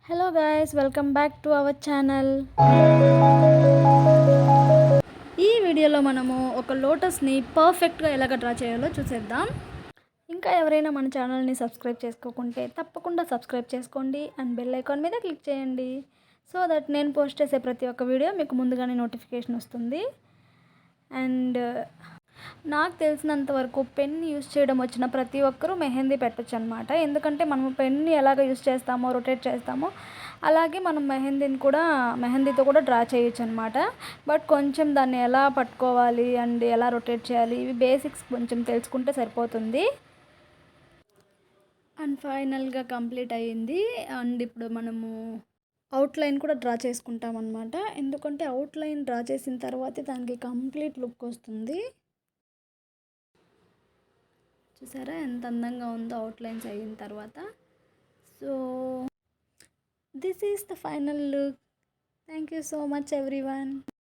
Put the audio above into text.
Hello guys, welcome back to our channel. ఈ వీడియోలో మనము ఒక లోటస్ని పర్ఫెక్ట్గా ఎలాగ డ్రా చేయాలో చూసేద్దాం. ఇంకా ఎవరైనా మన ఛానల్ని సబ్స్క్రైబ్ చేసుకోకుంటే తప్పకుండా సబ్స్క్రైబ్ చేసుకోండి అండ్ బెల్ ఐకాన్ మీద క్లిక్ చేయండి. సో దట్ నేను పోస్ట్ చేసే ప్రతి ఒక్క వీడియో మీకు ముందుగానే నోటిఫికేషన్ వస్తుంది. అండ్ నాకు తెలిసినంత వరకు పెన్ యూస్ చేయడం వచ్చిన ప్రతి ఒక్కరూ మెహందీ పెట్టచ్చు అనమాట. ఎందుకంటే మనం పెన్ని ఎలాగ యూస్ చేస్తామో, రొటేట్ చేస్తామో అలాగే మనం మెహందీతో కూడా డ్రా చేయొచ్చు అనమాట. బట్ కొంచెం దాన్ని ఎలా పట్టుకోవాలి అండ్ ఎలా రొటేట్ చేయాలి ఇవి బేసిక్స్ కొంచెం తెలుసుకుంటే సరిపోతుంది. అండ్ ఫైనల్గా కంప్లీట్ అయ్యింది. అండ్ ఇప్పుడు మనము అవుట్లైన్ కూడా డ్రా చేసుకుంటాం అనమాట. ఎందుకంటే అవుట్లైన్ డ్రా చేసిన తర్వాతే దానికి కంప్లీట్ లుక్ వస్తుంది. చూసారా ఎంత అందంగా ఉందో అవుట్లైన్స్ అయిన తర్వాత. So this is the final look. Thank you so much everyone.